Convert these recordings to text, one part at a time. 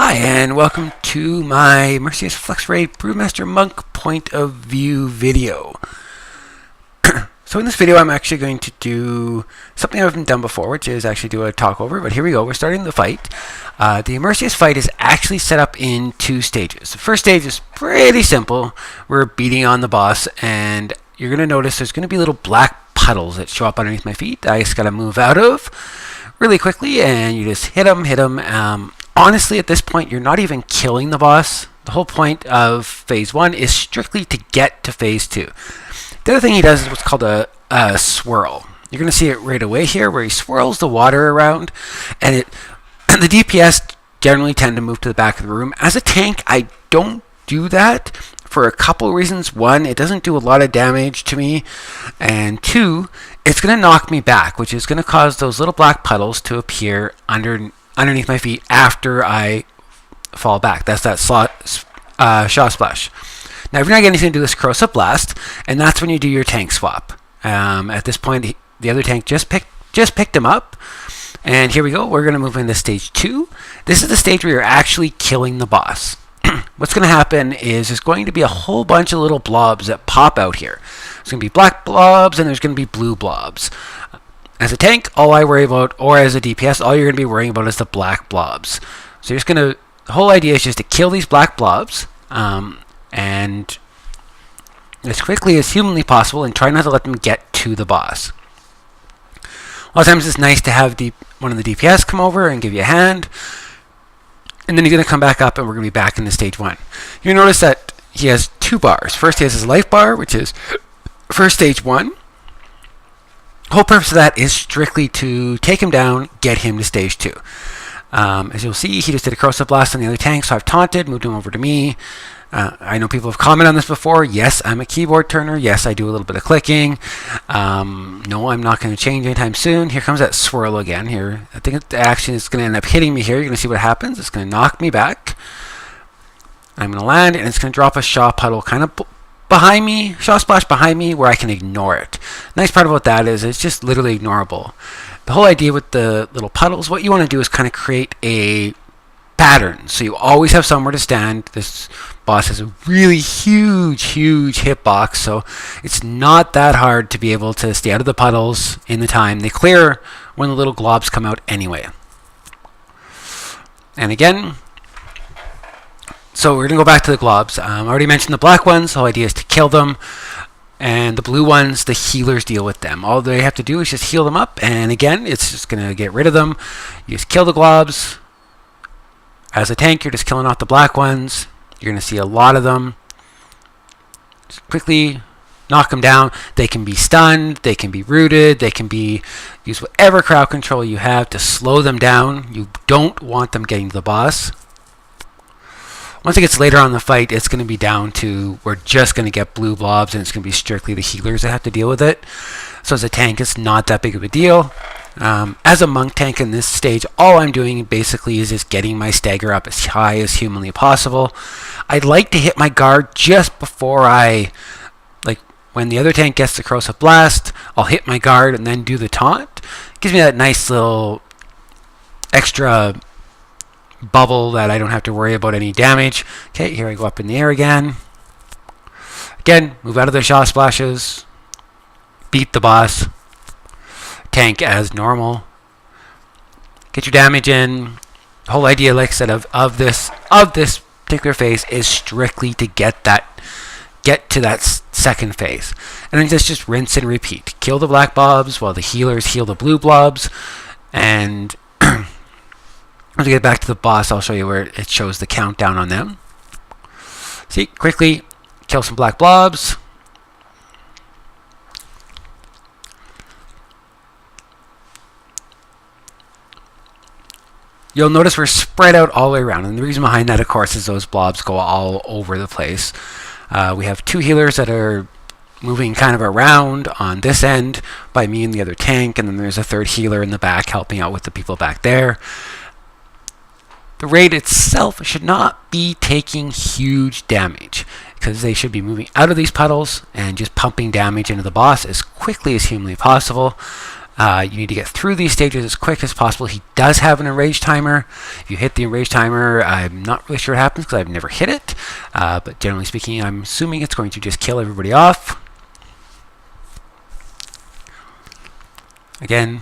Hi, and welcome to my Immerseus Flex Ray Brewmaster Monk point of view video. So in this video, I'm actually going to do something I haven't done before, which is actually do a talk over. But here we go. We're starting the fight. The Immerseus fight is actually set up in two stages. The first stage is pretty simple. We're beating on the boss, and you're going to notice there's going to be little black puddles that show up underneath my feet. I just got to move out of really quickly, and you just hit them. Honestly, at this point, you're not even killing the boss. The whole point of Phase 1 is strictly to get to Phase 2. The other thing he does is what's called a swirl. You're going to see it right away here, where he swirls the water around, and the DPS generally tend to move to the back of the room. As a tank, I don't do that for a couple reasons. One, it doesn't do a lot of damage to me, and two, it's going to knock me back, which is going to cause those little black puddles to appear underneath my feet after I fall back. That's that Shaw Splash. Now, if you're not getting anything to do this Corrosive Blast, and that's when you do your tank swap. At this point, the other tank just picked him up, and here we go. We're going to move into Stage 2. This is the stage where you're actually killing the boss. What's going to happen is there's going to be a whole bunch of little blobs that pop out here. There's going to be black blobs, and there's going to be blue blobs. As a tank, all I worry about, or as a DPS, all you're going to be worrying about is the black blobs. So you're just going to, the whole idea is just to kill these black blobs, and as quickly as humanly possible, and try not to let them get to the boss. A lot of times it's nice to have one of the DPS come over and give you a hand, and then he's going to come back up, and we're going to be back into Stage 1. You'll notice that he has two bars. First, he has his life bar, which is for Stage 1. The whole purpose of that is strictly to take him down, get him to Stage 2. As you'll see, he just did a Corrosive Blast on the other tank, so I've taunted, moved him over to me. I know people have commented on this before. Yes, I'm a keyboard turner. Yes, I do a little bit of clicking. No, I'm not going to change anytime soon. Here comes that swirl again. Here, I think the action is going to end up hitting me here. You're going to see what happens. It's going to knock me back. I'm going to land, and it's going to drop a Shaw puddle kind of behind me, Shaw Splash behind me, where I can ignore it. Nice part about that is it's just literally ignorable. The whole idea with the little puddles, what you want to do is kind of create a pattern, so you always have somewhere to stand. This boss has a really huge hitbox, so it's not that hard to be able to stay out of the puddles in the time. They clear when the little globs come out anyway. And again, so we're going to go back to the globs. I already mentioned the black ones. The whole idea is to kill them. And the blue ones, the healers deal with them. All they have to do is just heal them up. And again, it's just going to get rid of them. You just kill the globs. As a tank, you're just killing off the black ones. You're going to see a lot of them. Just quickly knock them down. They can be stunned. They can be rooted. They can be use whatever crowd control you have to slow them down. You don't want them getting to the boss. Once it gets later on in the fight, it's going to be down to we're just going to get blue blobs, and it's going to be strictly the healers that have to deal with it. So as a tank, it's not that big of a deal. As a monk tank in this stage, all I'm doing basically is just getting my stagger up as high as humanly possible. I'd like to hit my guard just before when the other tank gets the Corrosive Blast, I'll hit my guard and then do the taunt. It gives me that nice little extra bubble that I don't have to worry about any damage. Okay, here I go up in the air again. Again, move out of the Shaw Splashes. Beat the boss. Tank as normal. Get your damage in. The whole idea, like I said, of this particular phase is strictly to get to that second phase. And then just rinse and repeat. Kill the black blobs while the healers heal the blue blobs. And once we get back to the boss, I'll show you where it shows the countdown on them. See, quickly kill some black blobs. You'll notice we're spread out all the way around, and the reason behind that, of course, is those blobs go all over the place. We have two healers that are moving kind of around on this end by me and the other tank, and then there's a third healer in the back helping out with the people back there. The raid itself should not be taking huge damage, because they should be moving out of these puddles and just pumping damage into the boss as quickly as humanly possible. You need to get through these stages as quick as possible. He does have an enrage timer. If you hit the enrage timer, I'm not really sure what happens because I've never hit it. But generally speaking, I'm assuming it's going to just kill everybody off. Again,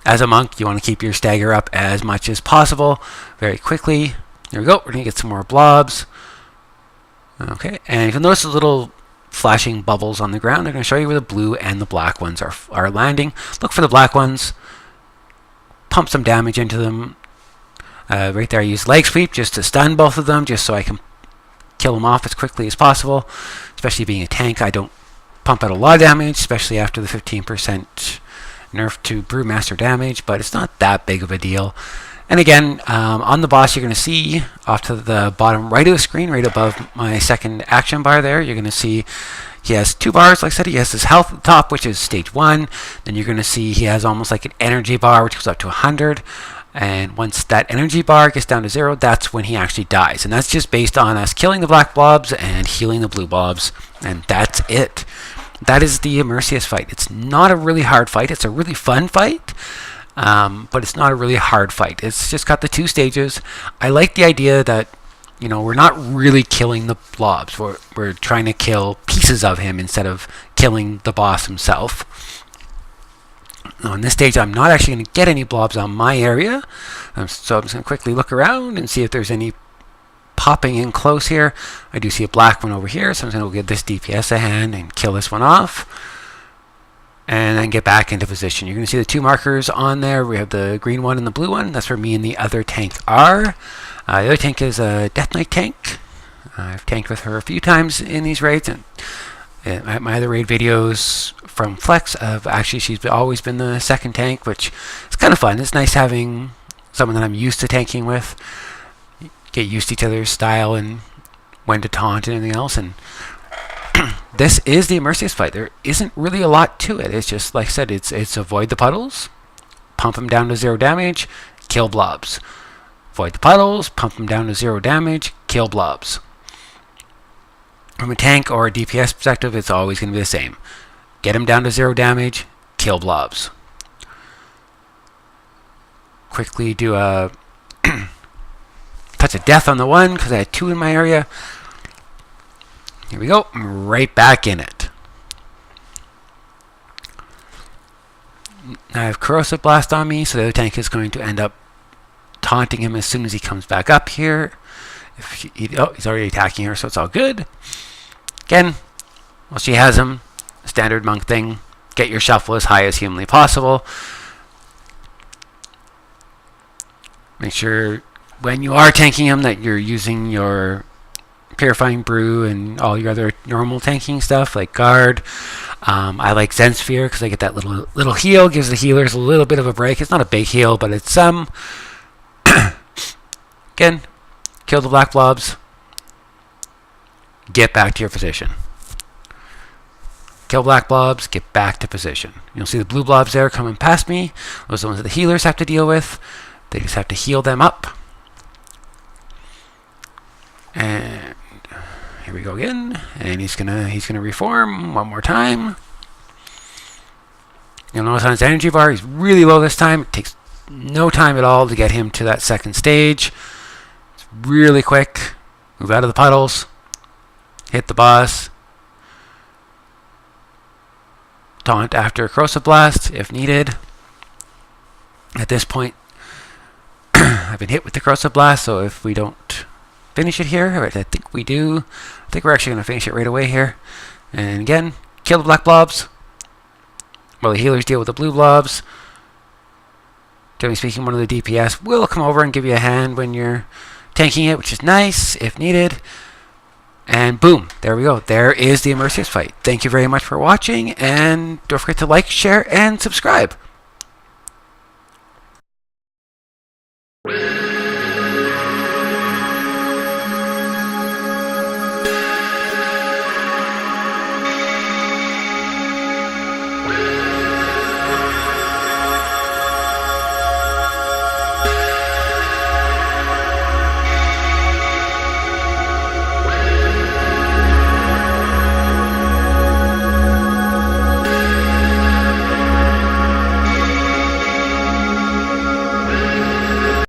as a monk, you want to keep your stagger up as much as possible very quickly. There we go. We're going to get some more blobs. Okay, and you'll notice the little flashing bubbles on the ground. I'm going to show you where the blue and the black ones are landing. Look for the black ones. Pump some damage into them. Right there, I use leg sweep just to stun both of them, just so I can kill them off as quickly as possible. Especially being a tank, I don't pump out a lot of damage, especially after the 15% nerf to Brewmaster damage, but it's not that big of a deal. And again, on the boss, you're going to see off to the bottom right of the screen, right above my second action bar there, you're going to see he has 2 bars. Like I said, he has his health at the top, which is stage 1. Then you're going to see he has almost like an energy bar, which goes up to 100. And once that energy bar gets down to 0, that's when he actually dies. And that's just based on us killing the black blobs and healing the blue blobs. And that's it. That is the Immerseus fight. It's not a really hard fight. It's a really fun fight. But it's not a really hard fight. It's just got the 2 stages. I like the idea that, you know, we're not really killing the blobs. We're trying to kill pieces of him instead of killing the boss himself. Now, in this stage, I'm not actually going to get any blobs on my area. So I'm just going to quickly look around and see if there's any popping in close here. I do see a black one over here, so I'm going to give this DPS a hand and kill this one off. And then get back into position. You're going to see the 2 markers on there. We have the green one and the blue one. That's where me and the other tank are. The other tank is a Death Knight tank. I've tanked with her a few times in these raids. And my other raid videos from Flex, she's always been the second tank, which is kind of fun. It's nice having someone that I'm used to tanking with. Get used to each other's style and when to taunt and anything else. And this is the Immerseus fight. There isn't really a lot to it. It's just, like I said, it's avoid the puddles, pump them down to 0 damage, kill blobs. Avoid the puddles, pump them down to 0 damage, kill blobs. From a tank or a DPS perspective, it's always going to be the same. Get them down to 0 damage, kill blobs. Quickly do a touch of death on the one because I had 2 in my area. Here we go. I'm right back in it. I have Corrosive Blast on me, so the other tank is going to end up taunting him as soon as he comes back up here. He's already attacking her, so it's all good. Again, while she has him, standard monk thing, get your shuffle as high as humanly possible. Make sure when you are tanking him that you're using your Purifying Brew and all your other normal tanking stuff like guard. I like Zen Sphere because I get that little heal, gives the healers a little bit of a break. It's not a big heal, but it's some. Again, kill the black blobs. Get back to your position. Kill black blobs, get back to position. You'll see the blue blobs there coming past me. Those are the ones that the healers have to deal with. They just have to heal them up. And here we go again, and he's gonna reform one more time. You'll notice on his energy bar, he's really low this time. It takes no time at all to get him to that second stage. It's really quick. Move out of the puddles. Hit the boss. Taunt after Corrosive Blast if needed. At this point, I've been hit with the Corrosive Blast, so if we don't finish it here, I think we do. I think we're actually going to finish it right away here. And again, kill the black blobs while the healers deal with the blue blobs. Generally speaking, one of the DPS will come over and give you a hand when you're tanking it, which is nice if needed. And boom, there we go. There is the Immerseus fight. Thank you very much for watching, and don't forget to like, share, and subscribe.